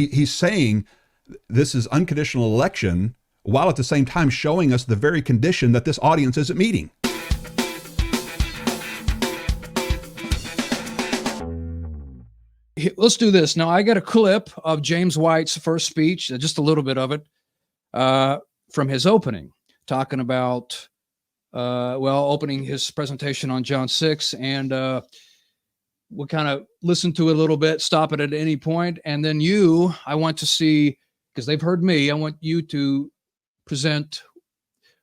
he's saying this is unconditional election, while at the same time showing us the very condition that this audience isn't meeting. Let's do this. Now, I got a clip of James White's first speech, just a little bit of it, from his opening, talking about, opening his presentation on John 6, and we'll kind of listen to it a little bit, stop it at any point, and then I want to see, because they've heard me, I want you to present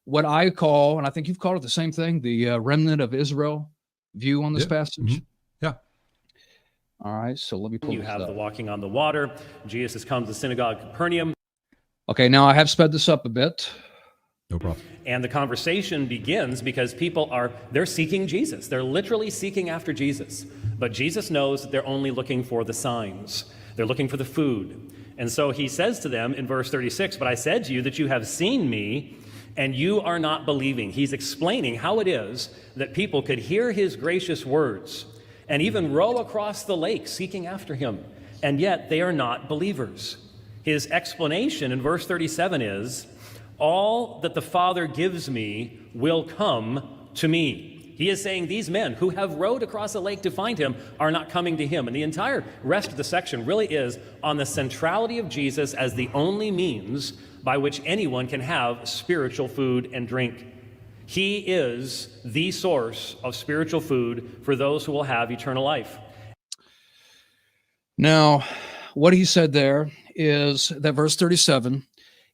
what I call, and I think you've called it the same thing, the remnant of Israel view on this passage. Mm-hmm. Yeah. All right, so let me pull You this have up. the walking on the water. Jesus has come to the synagogue of Capernaum. Okay, now I have sped this up a bit. No problem. And the conversation begins because they're seeking Jesus. They're literally seeking after Jesus. But Jesus knows that they're only looking for the signs. They're looking for the food. And so he says to them in verse 36, "But I said to you that you have seen me, and you are not believing." He's explaining how it is that people could hear his gracious words and even row across the lake seeking after him, and yet they are not believers. His explanation in verse 37 is, "All that the Father gives me will come to me." He is saying these men who have rowed across a lake to find him are not coming to him. And the entire rest of the section really is on the centrality of Jesus as the only means by which anyone can have spiritual food and drink. He is the source of spiritual food for those who will have eternal life. Now, what he said there is that verse 37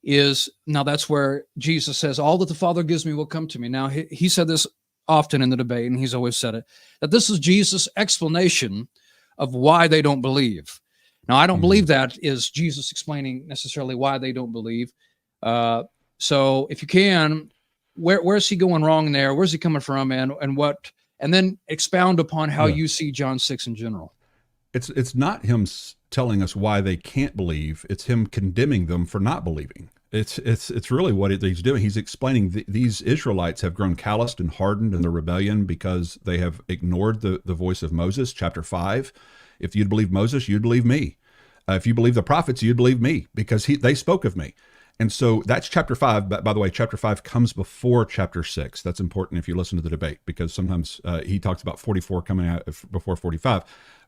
is, now that's where Jesus says, "All that the Father gives me will come to me." Now, he said this often in the debate, and he's always said it, that this is Jesus' explanation of why they don't believe. Now, I don't believe that is Jesus explaining necessarily why they don't believe. So if you can, where's he going wrong there? Where's he coming from, and what? And then expound upon how you see John 6 in general. It's not him telling us why they can't believe. It's him condemning them for not believing. It's really what he's doing. He's explaining these Israelites have grown calloused and hardened in their rebellion because they have ignored the voice of Moses. Chapter 5, if you'd believe Moses, you'd believe me. If you believe the prophets, you'd believe me, because they spoke of me. And so that's chapter 5. But by the way, chapter 5 comes before chapter 6. That's important if you listen to the debate, because sometimes he talks about 44 coming out before 45.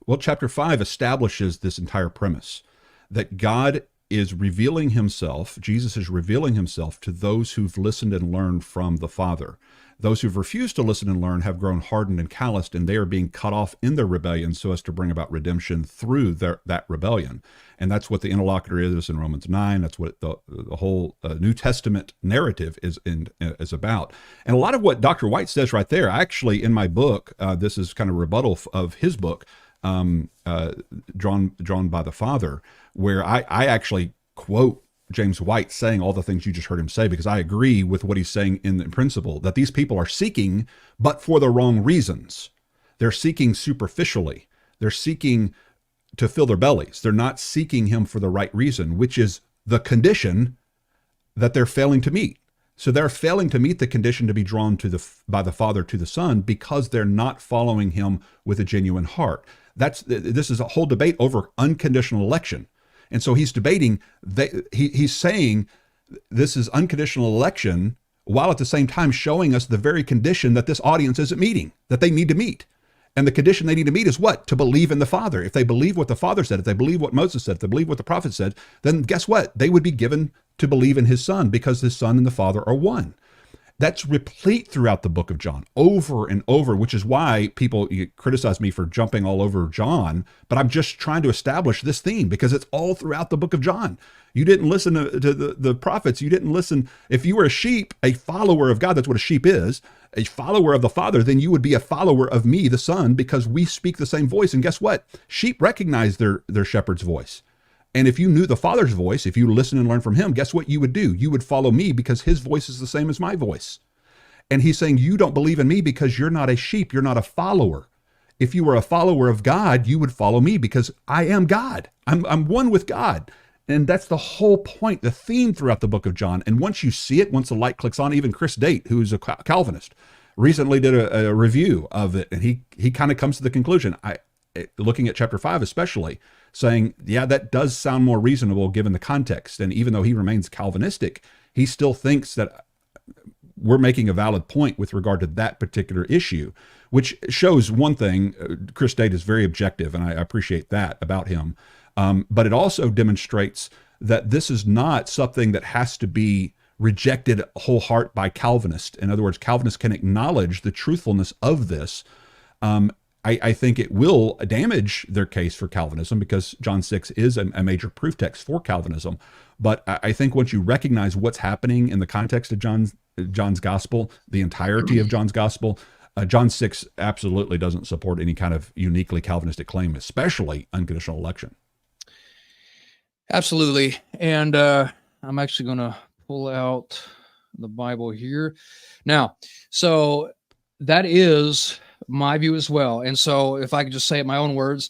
Well, chapter 5 establishes this entire premise that God is revealing himself, Jesus is revealing himself to those who've listened and learned from the Father. Those who've refused to listen and learn have grown hardened and calloused, and they are being cut off in their rebellion so as to bring about redemption through that rebellion. And that's what the interlocutor is in Romans 9. That's what the whole New Testament narrative is about. And a lot of what Dr. White says right there, actually in my book, this is kind of rebuttal of his book, drawn by the Father, where I actually quote James White saying all the things you just heard him say, because I agree with what he's saying in principle, that these people are seeking, but for the wrong reasons. They're seeking superficially. They're seeking to fill their bellies. They're not seeking him for the right reason, which is the condition that they're failing to meet. So they're failing to meet the condition to be drawn by the Father to the Son, because they're not following him with a genuine heart. This is a whole debate over unconditional election. And so he's debating, he's saying this is unconditional election, while at the same time showing us the very condition that this audience isn't meeting, that they need to meet. And the condition they need to meet is what? To believe in the Father. If they believe what the Father said, if they believe what Moses said, if they believe what the prophet said, then guess what? They would be given to believe in his Son, because his Son and the Father are one. That's replete throughout the book of John, over and over, which is why people criticize me for jumping all over John, but I'm just trying to establish this theme, because it's all throughout the book of John. You didn't listen to the prophets. You didn't listen. If you were a sheep, a follower of God, that's what a sheep is, a follower of the Father, then you would be a follower of me, the Son, because we speak the same voice. And guess what? Sheep recognize their shepherd's voice. And if you knew the Father's voice, if you listen and learn from him, guess what you would do? You would follow me, because his voice is the same as my voice. And he's saying, you don't believe in me because you're not a sheep. You're not a follower. If you were a follower of God, you would follow me, because I am God. I'm one with God. And that's the whole point, the theme throughout the book of John. And once you see it, once the light clicks on, even Chris Date, who's a Calvinist, recently did a review of it. And he kind of comes to the conclusion, looking at chapter 5 especially, saying, yeah, that does sound more reasonable given the context. And even though he remains Calvinistic, he still thinks that we're making a valid point with regard to that particular issue, which shows one thing. Chris Date is very objective, and I appreciate that about him. But it also demonstrates that this is not something that has to be rejected whole heart by Calvinists. In other words, Calvinists can acknowledge the truthfulness of this. I think it will damage their case for Calvinism because John 6 is a major proof text for Calvinism. But I think once you recognize what's happening in the context of John's gospel, the entirety of John's gospel, John 6 absolutely doesn't support any kind of uniquely Calvinistic claim, especially unconditional election. Absolutely. And I'm actually going to pull out the Bible here. Now, so that is my view as well. And so if I could just say it in my own words,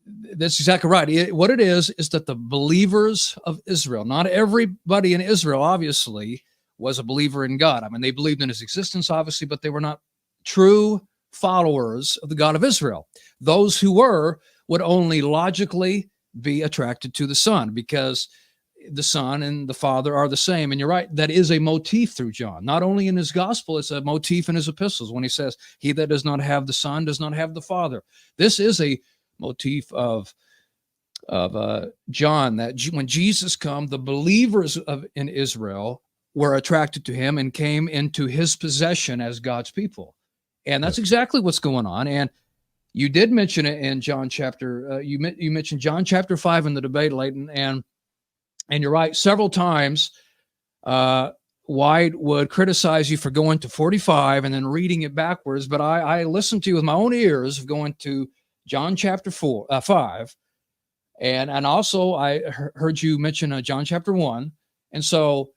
that's exactly right. What it is that the believers of Israel, not everybody in Israel, obviously, was a believer in God. I mean, they believed in his existence, obviously, but they were not true followers of the God of Israel. Those who were would only logically be attracted to the Son because the Son and the Father are the same. And you're right, that is a motif through John. Not only in his gospel, it's a motif in his epistles when he says, he that does not have the Son does not have the Father. This is a motif of John, that when Jesus come, the believers in Israel were attracted to him and came into his possession as God's people. And that's exactly what's going on. And you did mention it in John chapter, you mentioned John chapter 5 in the debate, Leighton, and you're right, several times White would criticize you for going to 45 and then reading it backwards, but I listened to you with my own ears of going to John chapter 5, and also I heard you mention John chapter 1, and so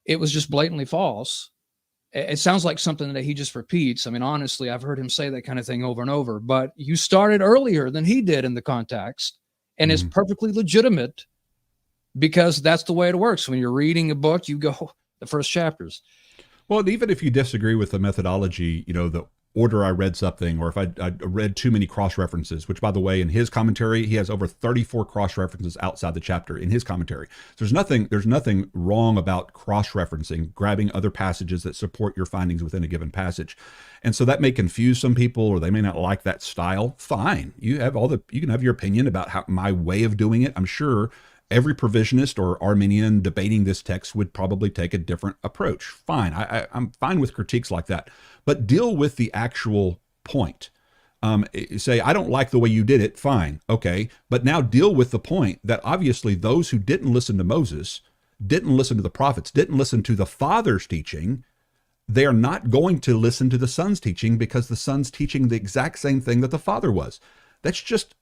it was just blatantly false. It sounds like something that he just repeats. I mean, honestly, I've heard him say that kind of thing over and over, but you started earlier than he did in the context, and it's perfectly legitimate because that's the way it works. When you're reading a book, you go the first chapters. Well, even if you disagree with the methodology, the order I read something, or if I read too many cross-references, which, by the way, in his commentary, he has over 34 cross-references outside the chapter in his commentary. So there's nothing wrong about cross-referencing, grabbing other passages that support your findings within a given passage. And so that may confuse some people, or they may not like that style. Fine. You can have your opinion about how my way of doing it. I'm sure every provisionist or Arminian debating this text would probably take a different approach. Fine. I'm fine with critiques like that. But deal with the actual point. Say, I don't like the way you did it. Fine. Okay. But now deal with the point that obviously those who didn't listen to Moses, didn't listen to the prophets, didn't listen to the Father's teaching, they are not going to listen to the Son's teaching because the Son's teaching the exact same thing that the Father was. That's just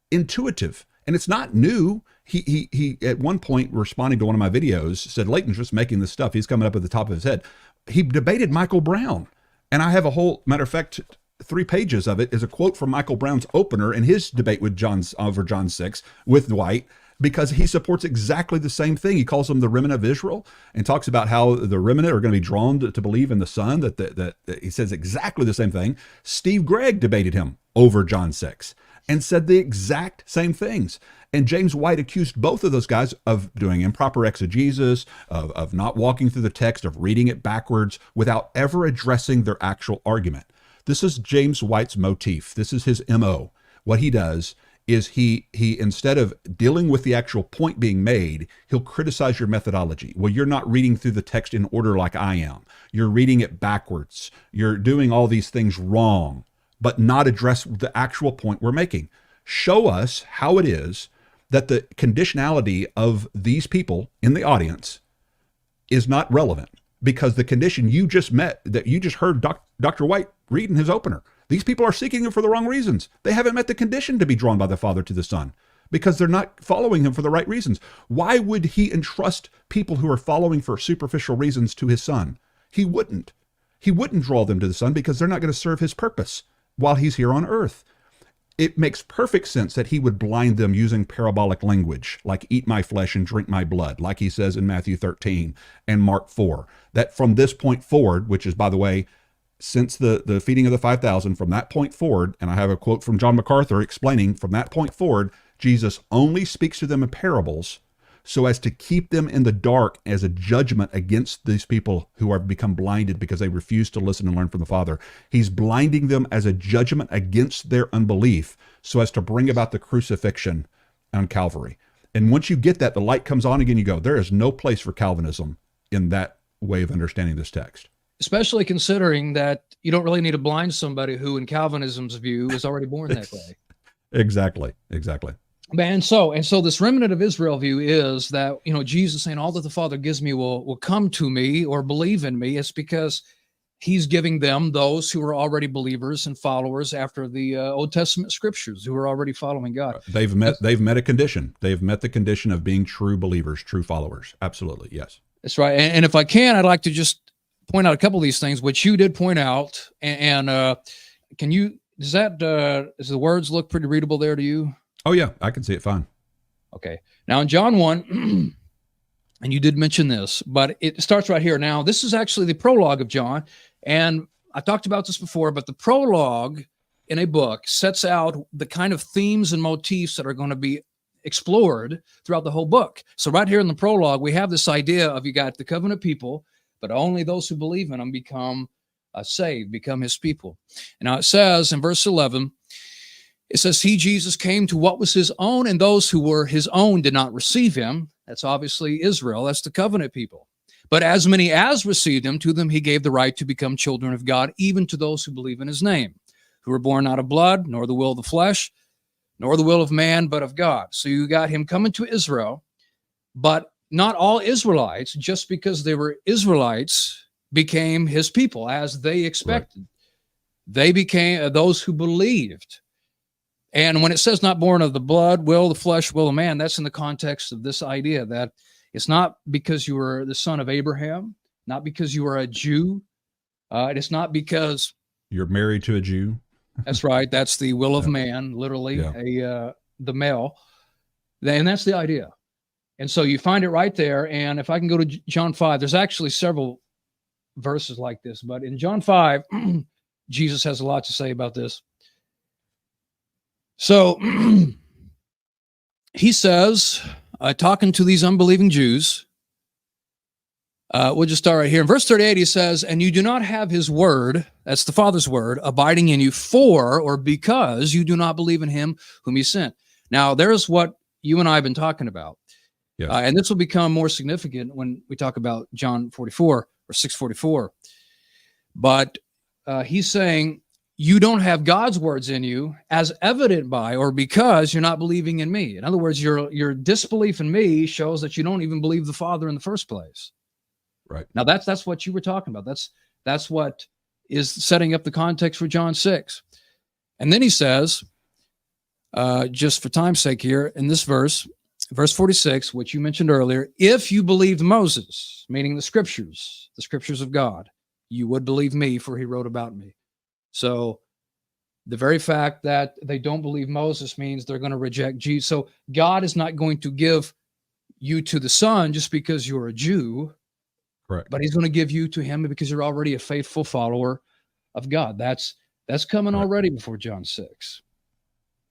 intuitive. And it's not new. He at one point, responding to one of my videos, said, Leighton's just making this stuff. He's coming up at the top of his head. He debated Michael Brown. And I have a whole, matter of fact, 3 pages of it is a quote from Michael Brown's opener in his debate with over John 6 with Dwight, because he supports exactly the same thing. He calls them the remnant of Israel and talks about how the remnant are going to be drawn to believe in the Son, that he says exactly the same thing. Steve Gregg debated him over John 6 and said the exact same things. And James White accused both of those guys of doing improper exegesis, of not walking through the text, of reading it backwards without ever addressing their actual argument. This is James White's motif. This is his MO. What he does is he instead of dealing with the actual point being made, he'll criticize your methodology. Well, you're not reading through the text in order like I am. You're reading it backwards. You're doing all these things wrong, but not address the actual point we're making. Show us how it is that the conditionality of these people in the audience is not relevant, because the condition you just met, that you just heard Dr. White read in his opener, these people are seeking him for the wrong reasons. They haven't met the condition to be drawn by the Father to the Son because they're not following him for the right reasons. Why would he entrust people who are following for superficial reasons to his Son? He wouldn't. He wouldn't draw them to the Son because they're not going to serve his purpose while he's here on earth. It makes perfect sense that he would blind them using parabolic language, like eat my flesh and drink my blood, like he says in Matthew 13 and Mark 4, that from this point forward, which is, by the way, since the feeding of the 5,000, from that point forward, and I have a quote from John MacArthur explaining from that point forward, Jesus only speaks to them in parables so as to keep them in the dark as a judgment against these people who are become blinded because they refuse to listen and learn from the Father. He's blinding them as a judgment against their unbelief so as to bring about the crucifixion on Calvary. And once you get that, the light comes on again, you go, there is no place for Calvinism in that way of understanding this text. Especially considering that you don't really need to blind somebody who, in Calvinism's view, is already born that way. Exactly. And so this remnant of Israel view is that, Jesus saying all that the Father gives me will come to me or believe in me. It's because he's giving them those who are already believers and followers after the Old Testament scriptures, who are already following God. They've met a condition. They've met the condition of being true believers, true followers. Absolutely, yes. That's right. And if I can, I'd like to just point out a couple of these things, which you did point out. And can you, does the words look pretty readable there to you? Oh, yeah, I can see it fine. Okay. Now in John 1, and you did mention this, but it starts right here. Now, this is actually the prologue of John. And I talked about this before, but the prologue in a book sets out the kind of themes and motifs that are going to be explored throughout the whole book. So right here in the prologue, we have this idea of you got the covenant people, but only those who believe in them become saved, become his people. And now it says in verse 11, it says, he, Jesus, came to what was his own, and those who were his own did not receive him. That's obviously Israel. That's the covenant people. But as many as received him, to them he gave the right to become children of God, even to those who believe in his name, who were born not of blood, nor the will of the flesh, nor the will of man, but of God. So you got him coming to Israel, but not all Israelites, just because they were Israelites, became his people as they expected. Right. They became those who believed. And when it says not born of the blood, will, the flesh, will of man, that's in the context of this idea that it's not because you were the son of Abraham, not because you were a Jew. It's not because you're married to a Jew. That's right. That's the will of man, literally, the male. And that's the idea. And so you find it right there. And if I can go to John 5, there's actually several verses like this. But in John 5, Jesus has a lot to say about this. So he says, talking to these unbelieving Jews, we'll just start right here. In verse 38, he says, and you do not have his word, that's the Father's word, abiding in you because you do not believe in him whom he sent. Now, there's what you and I have been talking about. Yes. And this will become more significant when we talk about John 44 or 6:44. But he's saying, you don't have God's words in you as evident by or because you're not believing in me. In other words, your disbelief in me shows that you don't even believe the Father in the first place. Right. Now that's what you were talking about. That's what is setting up the context for John 6. And then he says, just for time's sake here, in this verse 46, which you mentioned earlier, if you believed Moses, meaning the scriptures of God, you would believe me, for he wrote about me. So the very fact that they don't believe Moses means they're going to reject Jesus. So God is not going to give you to the Son just because you're a Jew. Correct. But he's going to give you to him because you're already a faithful follower of God. That's coming already before John 6.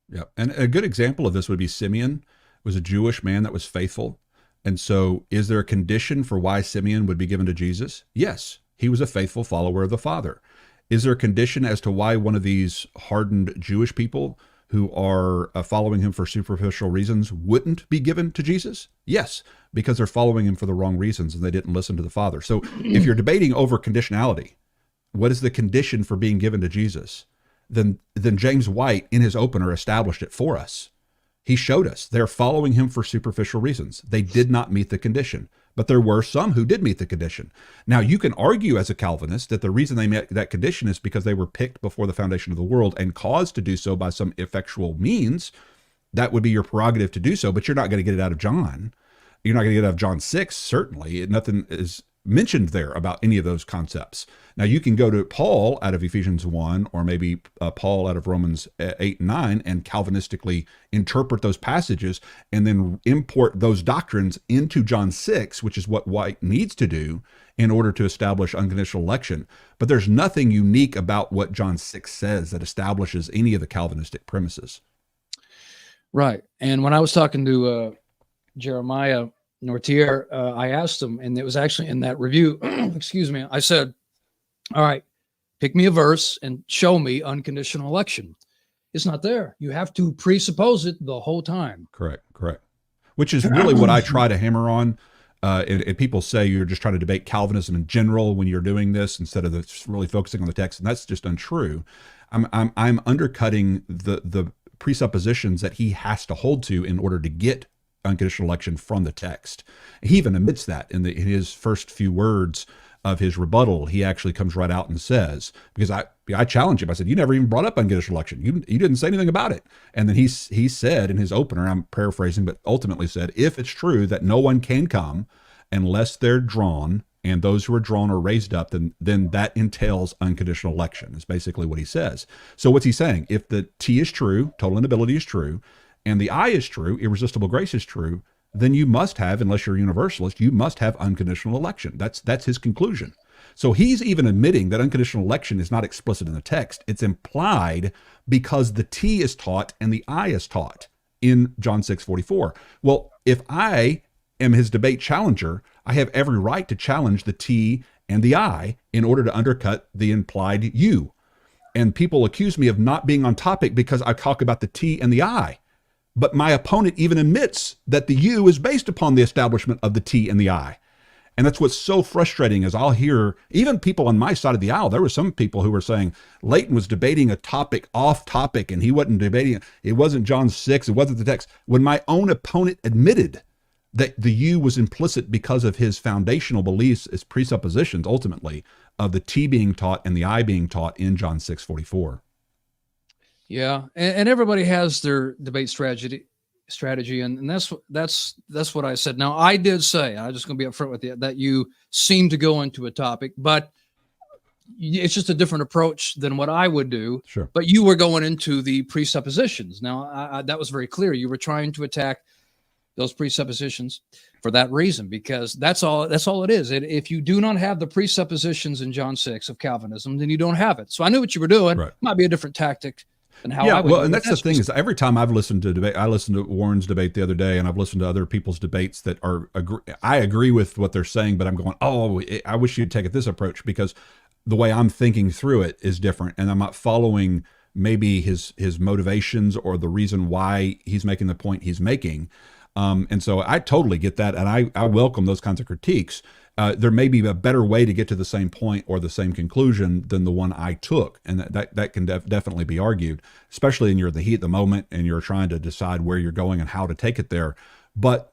Yeah. And a good example of this would be Simeon was a Jewish man that was faithful. And so is there a condition for why Simeon would be given to Jesus? Yes. He was a faithful follower of the Father. Is there a condition as to why one of these hardened Jewish people who are following him for superficial reasons wouldn't be given to Jesus? Yes, because they're following him for the wrong reasons and they didn't listen to the Father. So if you're debating over conditionality, what is the condition for being given to Jesus? Then James White in his opener established it for us. He showed us they're following him for superficial reasons. They did not meet the condition. But there were some who did meet the condition. Now, you can argue as a Calvinist that the reason they met that condition is because they were picked before the foundation of the world and caused to do so by some effectual means. That would be your prerogative to do so, but you're not going to get it out of John. You're not going to get it out of John 6, certainly. Nothing is mentioned there about any of those concepts. Now, you can go to Paul out of Ephesians 1 or maybe Paul out of Romans 8 and 9 and Calvinistically interpret those passages and then import those doctrines into John 6, which is what White needs to do in order to establish unconditional election. But there's nothing unique about what John 6 says that establishes any of the Calvinistic premises. Right. And when I was talking to Jeremiah Nortier, I asked him, and it was actually in that review, excuse me, I said, all right, pick me a verse and show me unconditional election. It's not there. You have to presuppose it the whole time. Correct. Which is really what I try to hammer on. And people say you're just trying to debate Calvinism in general when you're doing this instead of really focusing on the text, and that's just untrue. I'm undercutting the presuppositions that he has to hold to in order to get unconditional election from the text. He even admits that in his first few words of his rebuttal. He actually comes right out and says, because I challenged him. I said, you never even brought up unconditional election. You didn't say anything about it. And then he said in his opener, I'm paraphrasing, but ultimately said, if it's true that no one can come unless they're drawn, and those who are drawn are raised up, then that entails unconditional election, is basically what he says. So what's he saying? If the T is true, total inability is true, and the I is true, irresistible grace is true, then you must have, unless you're a universalist, you must have unconditional election. That's his conclusion. So he's even admitting that unconditional election is not explicit in the text. It's implied because the T is taught and the I is taught in John 6:44. Well, if I am his debate challenger, I have every right to challenge the T and the I in order to undercut the implied U. And people accuse me of not being on topic because I talk about the T and the I. But my opponent even admits that the U is based upon the establishment of the T and the I. And that's what's so frustrating is I'll hear even people on my side of the aisle. There were some people who were saying Leighton was debating a topic off topic and he wasn't debating. It wasn't John 6. It wasn't the text. When my own opponent admitted that the U was implicit because of his foundational beliefs as presuppositions, ultimately, of the T being taught and the I being taught in John 6:44. Yeah, and everybody has their debate strategy, and that's what I said. Now, I did say, I'm just going to be upfront with you, that you seem to go into a topic, but it's just a different approach than what I would do. Sure. But you were going into the presuppositions. Now, that was very clear. You were trying to attack those presuppositions for that reason, because that's all it is. If you do not have the presuppositions in John 6 of Calvinism, then you don't have it. So I knew what you were doing. Right. Might be a different tactic than how yeah, I would. Well, and that's the thing is every time I've listened to debate, I listened to Warren's debate the other day, and I've listened to other people's debates that I agree with what they're saying, but I'm going, I wish you'd take it this approach, because the way I'm thinking through it is different, and I'm not following maybe his motivations or the reason why he's making the point he's making. And so I totally get that, and I welcome those kinds of critiques. There may be a better way to get to the same point or the same conclusion than the one I took, and that can definitely be argued, especially when you're in the heat of the moment and you're trying to decide where you're going and how to take it there. But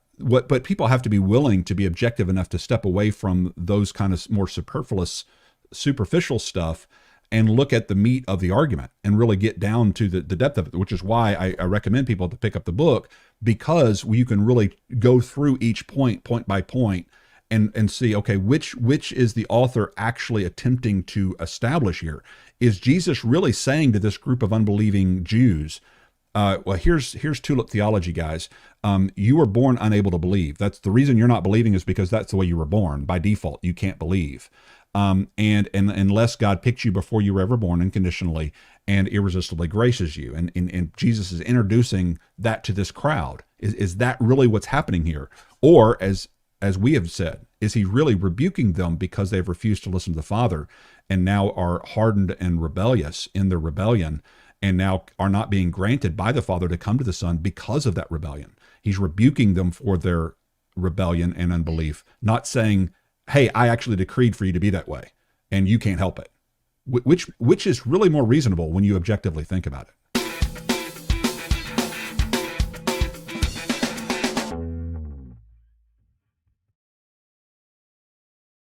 people have to be willing to be objective enough to step away from those kind of more superficial stuff and look at the meat of the argument and really get down to the depth of it, which is why I recommend people to pick up the book, because you can really go through each point by point and see, okay, which is the author actually attempting to establish here? Is Jesus really saying to this group of unbelieving Jews, well, here's tulip theology, guys. You were born unable to believe. That's the reason you're not believing, is because that's the way you were born. By default, you can't believe. And unless God picked you before you were ever born unconditionally and irresistibly graces you. And Jesus is introducing that to this crowd. Is that really what's happening here? Or as we have said, is he really rebuking them because they've refused to listen to the Father and now are hardened and rebellious in their rebellion, and now are not being granted by the Father to come to the Son because of that rebellion? He's rebuking them for their rebellion and unbelief, not saying, hey, I actually decreed for you to be that way, and you can't help it. Which is really more reasonable when you objectively think about it.